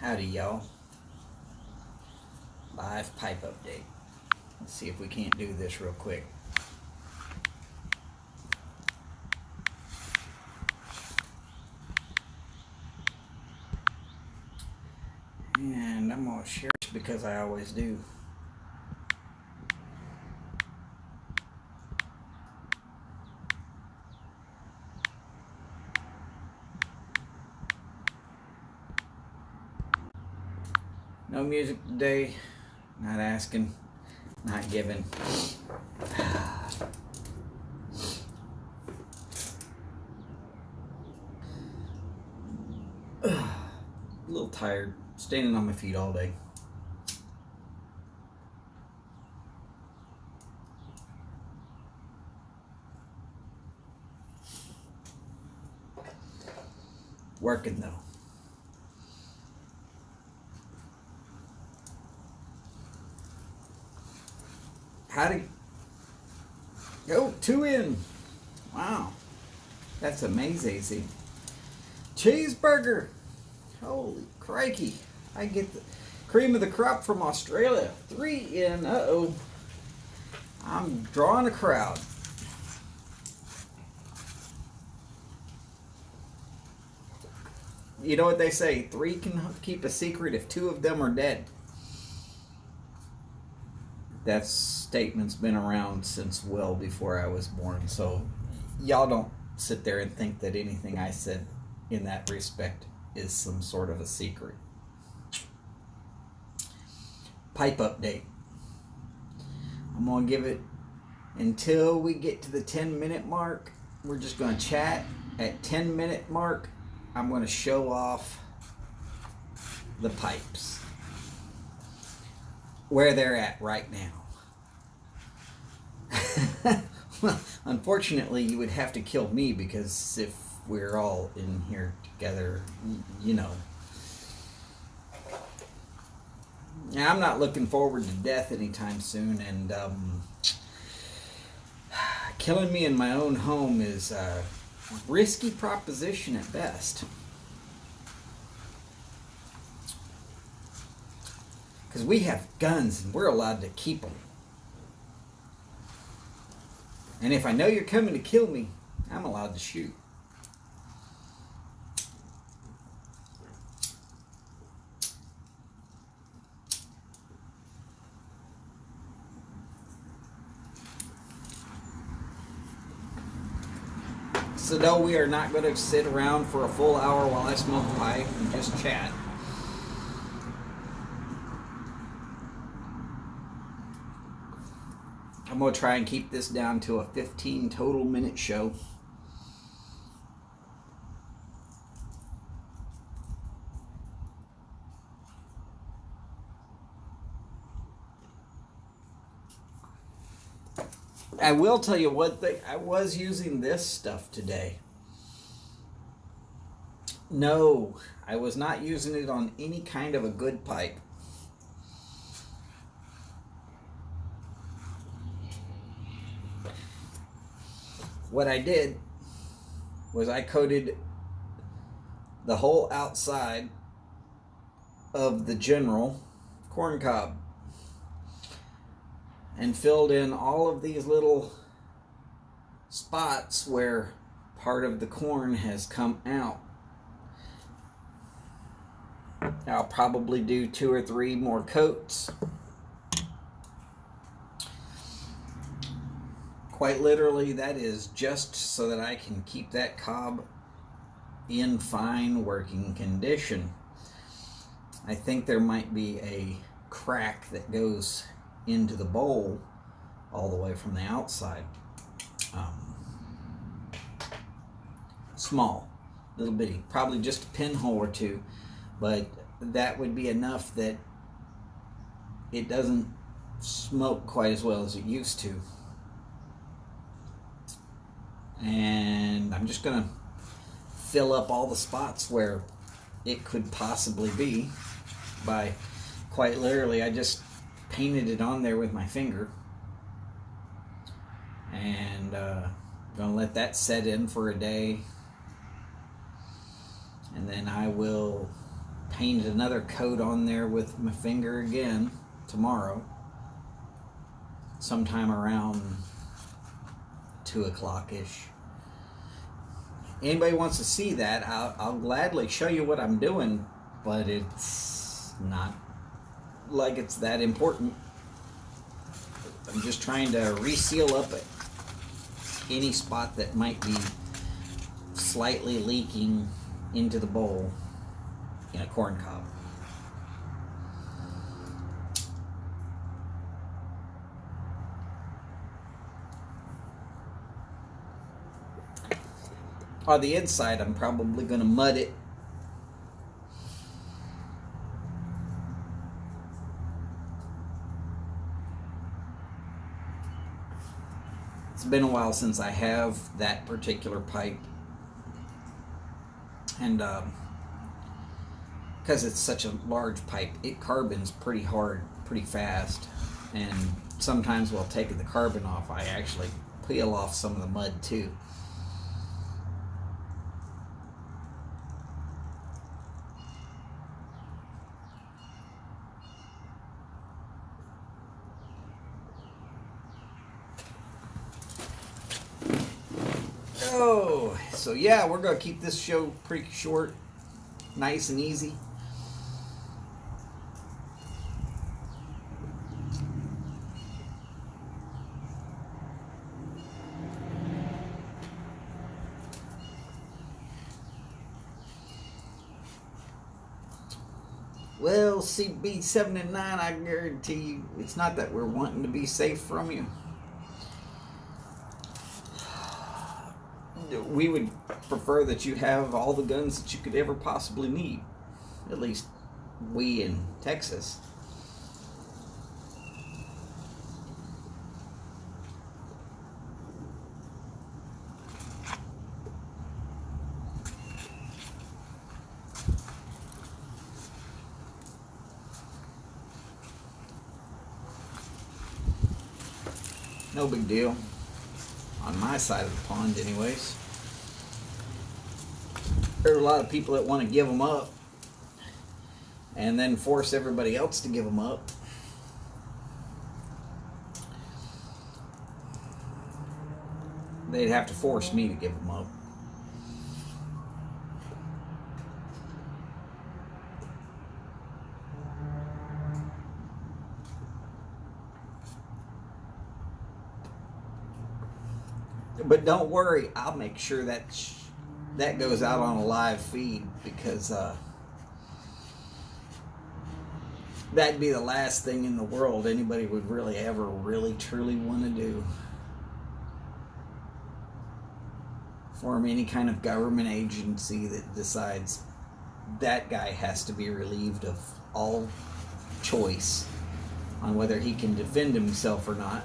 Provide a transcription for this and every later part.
Howdy, y'all. Live pipe update. Let's see if we can't do this real quick. And I'm going to share this because I always do. No music today. Not asking. Not giving. A little tired. Standing on my feet all day. Working though. Howdy. Oh, 2 in. Wow. That's amazing. Cheeseburger. Holy crikey. I get the cream of the crop from Australia. 3 in. Uh-oh. I'm drawing a crowd. You know what they say? 3 can keep a secret if 2 of them are dead. That statement's been around since well before I was born. So y'all don't sit there and think that anything I said in that respect is some sort of a secret. Pipe update. I'm going to give it until we get to the 10-minute mark. We're just going to chat. At 10-minute mark, I'm going to show off the pipes. Where they're at right now. Well, unfortunately, you would have to kill me because if we're all in here together, you know. Now, I'm not looking forward to death anytime soon, and killing me in my own home is a risky proposition at best. Because we have guns and we're allowed to keep them. And if I know you're coming to kill me, I'm allowed to shoot. So no, we are not going to sit around for a full hour while I smoke a pipe and just chat. I'm going to try and keep this down to a 15 total minute show. I will tell you one thing. I was using this stuff today. No, I was not using it on any kind of a good pipe. What I did was I coated the whole outside of the General corn cob and filled in all of these little spots where part of the corn has come out. I'll probably do 2 or 3 more coats. Quite literally, that is just so that I can keep that cob in fine working condition. I think there might be a crack that goes into the bowl all the way from the outside. Small, little bitty, probably just a pinhole or 2, but that would be enough that it doesn't smoke quite as well as it used to. And I'm just going to fill up all the spots where it could possibly be by, quite literally, I just painted it on there with my finger. And going to let that set in for a day. And then I will paint another coat on there with my finger again tomorrow, sometime around 2 o'clock ish. Anybody wants to see that, I'll gladly show you what I'm doing, but it's not like it's that important. I'm just trying to reseal up any spot that might be slightly leaking into the bowl in a corn cob. On the inside, I'm probably going to mud it. It's been a while since I have that particular pipe. And because it's such a large pipe, it carbons pretty hard, pretty fast. And sometimes while taking the carbon off, I actually peel off some of the mud too. Oh, so yeah, we're going to keep this show pretty short, nice and easy. Well, CB79, I guarantee you, it's not that we're wanting to be safe from you. We would prefer that you have all the guns that you could ever possibly need. At least we in Texas. No big deal. On my side of the pond anyways. There are a lot of people that want to give them up and then force everybody else to give them up. They'd have to force me to give them up. But don't worry, I'll make sure that that goes out on a live feed, because that'd be the last thing in the world anybody would really ever really truly want to do. Form any kind of government agency that decides that guy has to be relieved of all choice on whether he can defend himself or not.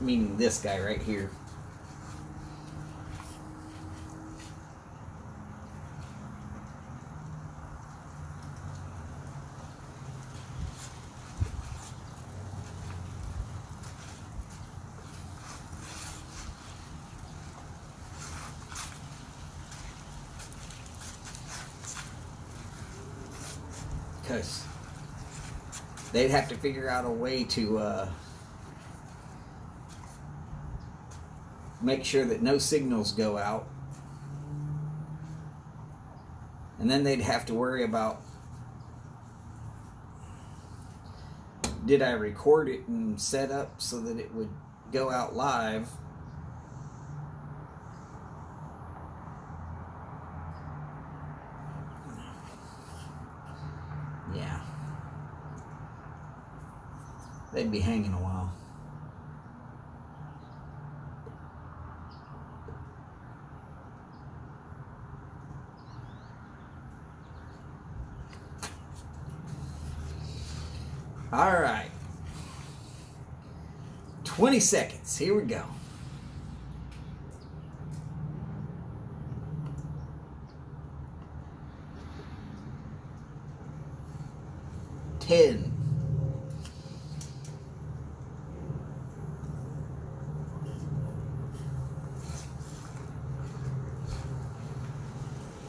Meaning this guy right here. Because they'd have to figure out a way to make sure that no signals go out. And then they'd have to worry about, did I record it and set up so that it would go out live? Yeah. They'd be hanging a while. All right. 20 seconds. Here we go. 10.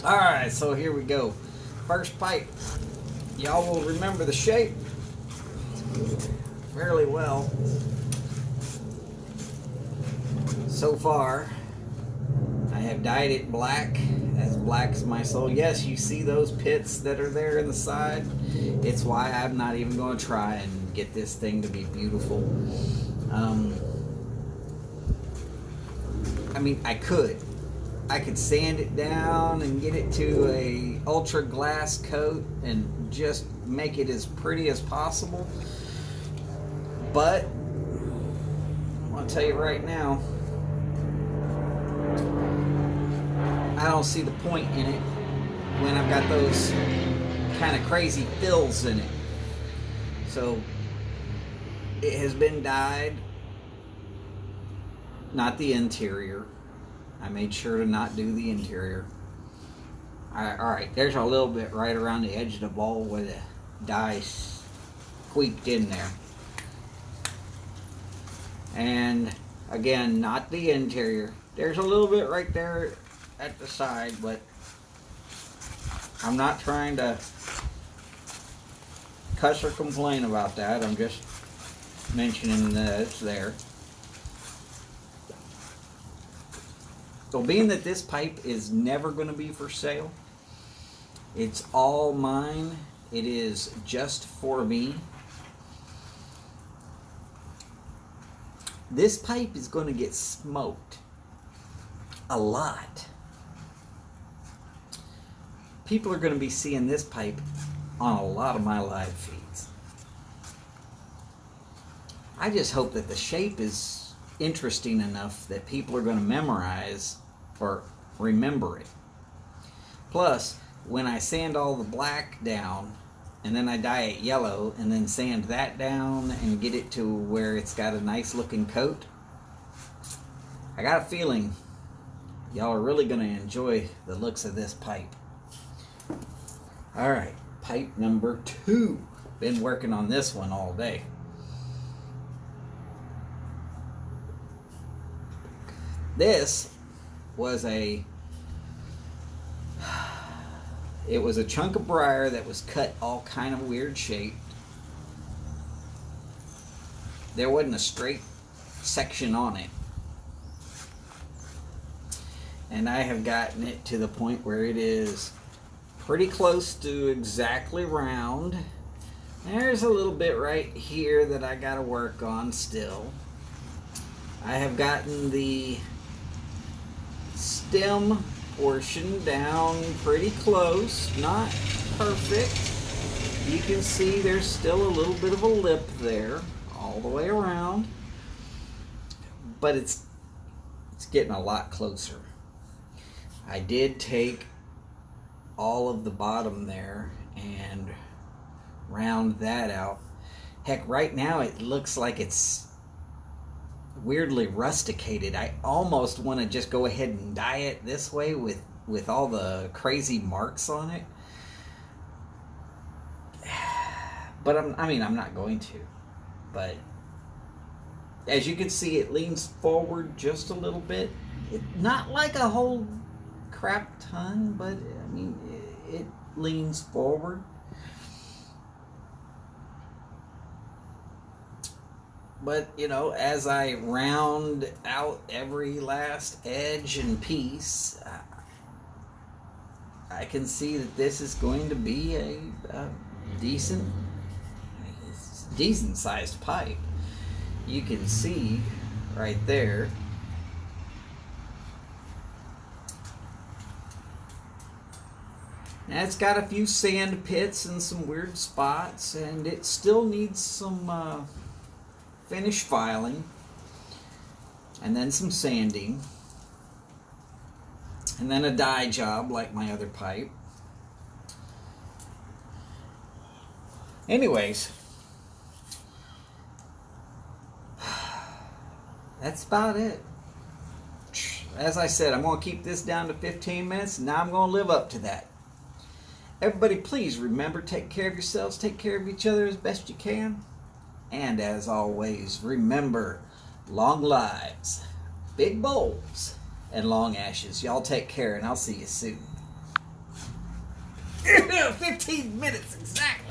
'All right, so here we go. first pipe. Y'all will remember the shape fairly well. So far, I have dyed it black as my soul. Yes, you see those pits that are there in the side? It's why I'm not even going to try and get this thing to be beautiful. I mean, I could sand it down and get it to a ultra glass coat and just make it as pretty as possible. But I want to tell you right now, I don't see the point in it when I've got those kind of crazy fills in it. So it has been dyed, not the interior. I made sure to not do the interior. Alright, there's a little bit right around the edge of the bowl where the dye squeaked in there. And again, not the interior. There's a little bit right there at the side, but I'm not trying to cuss or complain about that. I'm just mentioning that it's there. So being that this pipe is never going to be for sale, it's all mine. It is just for me. This pipe is going to get smoked a lot. People are going to be seeing this pipe on a lot of my live feeds. I just hope that the shape is interesting enough that people are going to memorize or remember it. Plus, when I sand all the black down and then I dye it yellow and then sand that down and get it to where it's got a nice looking coat, I got a feeling y'all are really going to enjoy the looks of this pipe. Alright, pipe number 2. Been working on this one all day. This was it was a chunk of briar that was cut all kind of weird shaped. There wasn't a straight section on it. And I have gotten it to the point where it is pretty close to exactly round. There's a little bit right here that I got to work on still. I have gotten the stem portion down pretty close, not perfect. You can see there's still a little bit of a lip there all the way around, but it's getting a lot closer. I did take all of the bottom there and round that out. Heck, right now it looks like it's weirdly rusticated. I almost want to just go ahead and dye it this way with all the crazy marks on it. But I'm not going to. But as you can see, it leans forward just a little bit. Not like a whole crap ton, but I mean, it leans forward. But, you know, as I round out every last edge and piece, I can see that this is going to be a decent sized pipe. You can see right there. Now it's got a few sand pits and some weird spots, and it still needs some finish filing and then some sanding and then a dye job like my other pipe. Anyways, that's about it. As I said, I'm going to keep this down to 15 minutes, and now I'm going to live up to that. Everybody, please remember, take care of yourselves, take care of each other as best you can. And as always, remember, long lives, big bowls, and long ashes. Y'all take care, and I'll see you soon. 15 minutes exactly.